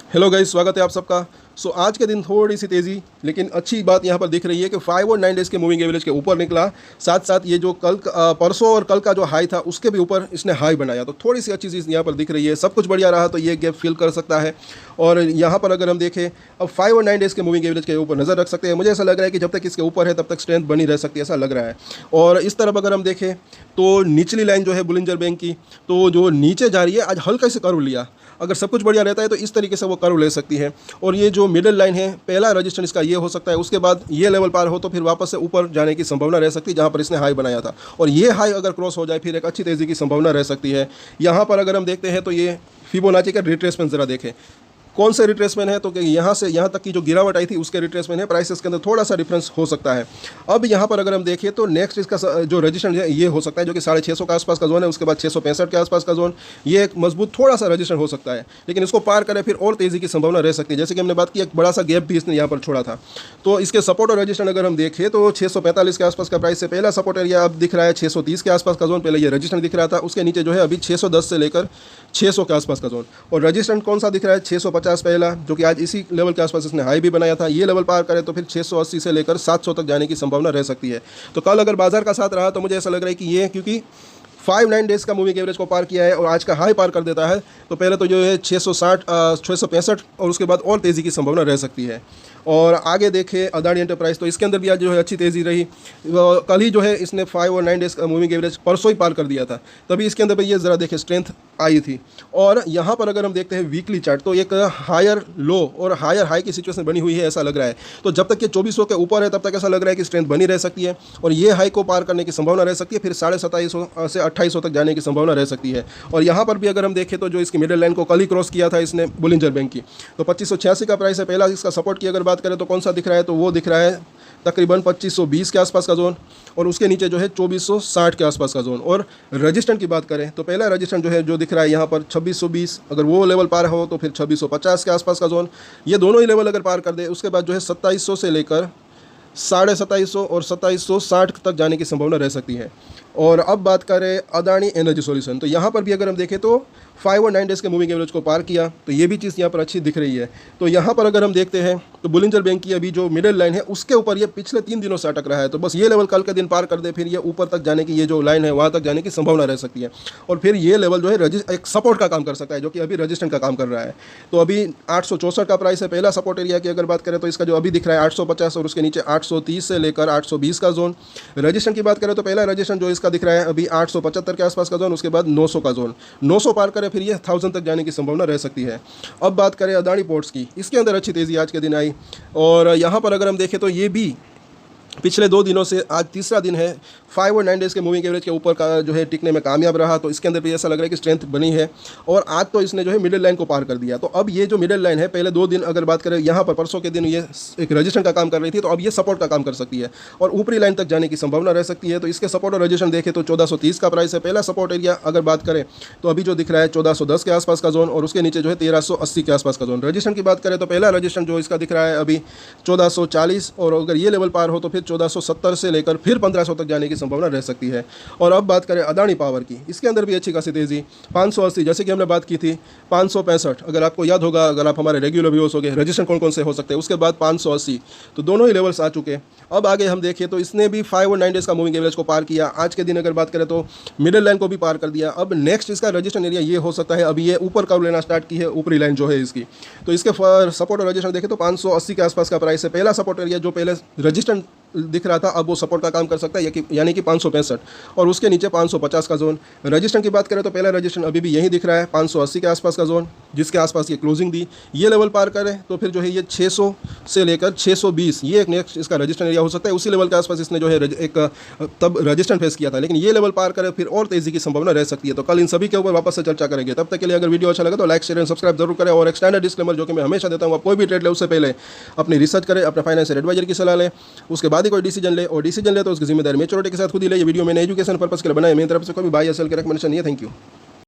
Hello guys, स्वागत है आप सबका। आज के दिन थोड़ी सी तेज़ी, लेकिन अच्छी बात यहाँ पर दिख रही है कि 5 और 9 डेज़ के मूविंग एवरेज के ऊपर निकला। साथ साथ ये जो परसों और कल का जो हाई था उसके भी ऊपर इसने हाई बनाया, तो थोड़ी सी अच्छी चीज़ यहाँ पर दिख रही है। सब कुछ बढ़िया रहा तो ये गैप फिल कर सकता है। और यहाँ पर अगर हम देखें, अब 5 और 9 डेज़ के मूविंग एवरेज के ऊपर नज़र रख सकते हैं। मुझे ऐसा लग रहा है कि जब तक इसके ऊपर है तब तक स्ट्रेंथ बनी रह सकती है, ऐसा लग रहा है। और इस तरफ अगर हम देखें तो निचली लाइन जो है बुलिंजर बैंक की, तो जो नीचे जा रही है, आज हल्का से कर्व लिया। अगर सब कुछ बढ़िया रहता है तो इस तरीके से वो कर्व ले सकती है। और ये जो मिडिल लाइन है, पहला रजिस्टेंस इसका ये हो सकता है। उसके बाद ये लेवल पार हो तो फिर वापस से ऊपर जाने की संभावना रह सकती है, जहाँ पर इसने हाई बनाया था। और ये हाई अगर क्रॉस हो जाए फिर एक अच्छी तेज़ी की संभावना रह सकती है। यहाँ पर अगर हम देखते हैं तो ये फिबोनाची का रिट्रेसमेंट ज़रा देखें, कौन से रिट्रेसमेंट है, तो कि यहाँ से यहाँ तक की जो गिरावट आई थी उसके रिट्रेसमेंट है। प्राइसेस के अंदर थोड़ा सा डिफरेंस हो सकता है। अब यहाँ पर अगर हम देखें तो नेक्स्ट इसका जो रजिस्टेंस है ये हो सकता है, जो कि 650 के आसपास का जोन है। उसके बाद 665 के आसपास का जोन, ये एक मजबूत थोड़ा सा रजिस्टेंस हो सकता है, लेकिन इसको पार करें फिर और तेज़ी की संभावना रह सकती है। जैसे कि हमने बात की, एक बड़ा सा गैप भी इसने यहाँ पर छोड़ा था। तो इसके सपोर्ट और रजिस्टेंस अगर हम देखें तो 645 के आसपास का प्राइस से पहला सपोर्ट एरिया अब दिख रहा है 630 के आसपास का जोन। पहले ये रजिस्टेंस दिख रहा था, उसके नीचे जो है अभी 610 से लेकर 600 के आसपास का जोन। और रजिस्टेंस कौन सा दिख रहा है, 650 पहला, जो कि आज इसी लेवल के आसपास इसने हाई भी बनाया था। ये लेवल पार करे तो फिर 680 से लेकर 700 तक जाने की संभावना रह सकती है। तो कल अगर बाजार का साथ रहा तो मुझे ऐसा लग रहा है कि ये, क्योंकि 5-9 डेज़ का मूविंग एवरेज को पार किया है और आज का हाई पार कर देता है, तो पहले तो जो है 660 665 और उसके बाद और तेज़ी की संभावना रह सकती है। और आगे देखें अदानी एंटरप्राइज, तो इसके अंदर भी आज जो है अच्छी तेज़ी रही। कल ही जो है इसने 5 और 9 डेज़ का मूविंग एवरेज परसों ही पार कर दिया था, तभी इसके अंदर भी ये ज़रा देखें स्ट्रेंथ आई थी। और यहाँ पर अगर हम देखते हैं वीकली चार्ट, तो एक हायर लो और हायर हाई की सिचुएशन बनी हुई है, ऐसा लग रहा है। तो जब तक ये 2400 के ऊपर है तब तक ऐसा लग रहा है कि स्ट्रेंथ बनी रह सकती है और ये हाई को पार करने की संभावना रह सकती है। फिर 2750 से 2800 तक जाने की संभावना रह सकती है। और यहाँ पर भी अगर हम देखें तो जो इसकी मिडिल लाइन को कल ही क्रॉस किया था इसने बुलिंजर बैंक की, तो 2586 का प्राइस है। पहला इसका सपोर्ट की अगर बात करें तो कौन सा दिख रहा है, तो वो दिख रहा है तकरीबन 2520 के आसपास का जोन। और उसके नीचे जो है 2460 के आसपास का जोन। और रजिस्टेंट की बात करें तो पहला रजिस्टेंट जो है जो दिख रहा है यहाँ पर 2620, अगर वो लेवल पार हो तो फिर 2650 के आसपास का जोन। ये दोनों ही लेवल अगर पार कर दे, उसके बाद जो है 2700 से लेकर 2750 और 2760 तक जाने की संभावना रह सकती है। और अब बात करें अदानी एनर्जी सॉल्यूशन, तो यहाँ पर भी अगर हम देखें तो 5 और 9 डेज़ के मूविंग एवरेज को पार किया, तो ये भी चीज़ यहाँ पर अच्छी दिख रही है। तो यहाँ पर अगर हम देखते हैं तो बुलिंजर बैंक की अभी जो मिडिल लाइन है उसके ऊपर ये पिछले 3 दिनों से अटक रहा है। तो बस ये लेवल कल के दिन पार कर दे, फिर ये ऊपर तक जाने की ये जो लाइन है वहाँ तक जाने की संभावना रह सकती है। और फिर ये लेवल जो है एक सपोर्ट का काम कर सकता है, जो कि अभी रजिस्टेंट का काम कर रहा है। तो अभी 864 का प्राइस है। पहला सपोर्ट एरिया की अगर बात करें तो इसका जो अभी दिख रहा है 850 और उसके नीचे 830 से लेकर 820 का जोन। रजिस्टेंट की बात करें तो पहला रजिस्टेंट जो इसका दिख रहा है अभी 875 के आसपास का जोन, उसके बाद 900 का जोन। 900 पार करें फिर ये 1000 तक जाने की संभावना रह सकती है। अब बात करें अदानी पोर्ट्स की, इसके अंदर अच्छी तेज़ी आज के दिन आई। और यहाँ पर अगर हम देखें तो ये भी पिछले 2 दिनों से आज तीसरा दिन है 5 और 9 डेज़ के मूविंग एवरेज के ऊपर का जो है टिकने में कामयाब रहा। तो इसके अंदर भी ऐसा लग रहा है कि स्ट्रेंथ बनी है। और आज तो इसने जो है मिडिल लाइन को पार कर दिया। तो अब ये जो मिडिल लाइन है, पहले 2 दिन अगर बात करें, यहाँ पर परसों के दिन ये एक रजिस्टेंट का काम कर रही थी, तो अब ये सपोर्ट का काम कर सकती है और ऊपरी लाइन तक जाने की संभावना रह सकती है। तो इसके सपोर्ट और रजिस्टेंट देखें तो 1430 का प्राइस है। पहला सपोर्ट एरिया अगर बात करें तो अभी जो दिख रहा है 1410 के आसपास का जोन और उसके नीचे जो है 1380 के आसपास का जोन। रजिस्टेंट की बात करें तो पहला रजिस्टेंट जो इसका दिख रहा है अभी 1440 और अगर ये लेवल पार हो तो फिर 1470 से लेकर फिर 1500 तक जाने की संभावना रह सकती है। और अब बात करें अदानी पावर की, इसके अंदर भी अच्छी खासी तेज़ी 580, जैसे कि हमने बात की थी 565, अगर आपको याद होगा, अगर आप हमारे रेगुलर व्यूअर्स हो गए, रजिस्टर कौन कौन से हो सकते हैं, उसके बाद 580, तो दोनों ही लेवल्स आ चुके। अब आगे हम देखें तो इसने भी 5 और 9 डेज़ का मूविंग एवरेज को पार किया। आज के दिन अगर बात करें तो मिडिल लाइन को भी पार कर दिया। अब नेक्स्ट इसका रजिस्टर एरिया ये हो सकता है, अभी ये ऊपर कर्व लेना स्टार्ट की है, ऊपरी लाइन जो है इसकी। तो इसके सपोर्ट और रजिस्टर देखें तो 580 के आसपास का प्राइस है। पहला सपोर्ट एरिया जो पहले रजिस्टर दिख रहा था अब वो सपोर्ट का काम कर सकता है, यानी कि 565 और उसके नीचे 550 का जोन। रजिस्टर की बात करें तो पहला रजिस्टर अभी भी यही दिख रहा है 580 के आसपास का जोन, जिसके आसपास ये क्लोजिंग दी। ये लेवल पार करें तो फिर जो है ये 600 से लेकर 620 ये एक नेक्स्ट इसका रजिस्टर एरिया हो सकता है। उसी लेवल के आसपास इसने जो है एक तब रजिस्टर फेस किया था, लेकिन ये लेवल पार करें फिर और तेज़ी की संभावना रह सकती है। तो कल इन सभी के ऊपर वापस से चर्चा करेंगे। तब तक के लिए अगर वीडियो अच्छा लगा तो लाइक, शेयर एंड सब्सक्राइब जरूर करें। और एक स्टैंडर्ड डिस्क्लेमर जो कि मैं हमेशा देता हूँ, आप कोई भी ट्रेड ले उससे पहले अपनी रिसर्च करें, अपने फाइनेंशियल एडवाइजर की सलाह लें, उसके बाद ही कोई डिसीजन ले। और डिसीजन ले तो उसकी जिम्मेदारी मेच्योरिटी के साथ खुद ही ले। ये वीडियो मैंने एजुकेशन पर्पस के लिए बनाया, मेरी तरफ से कोई भी बाय या सेल की रिकमेंडेशन नहीं है। Thank you.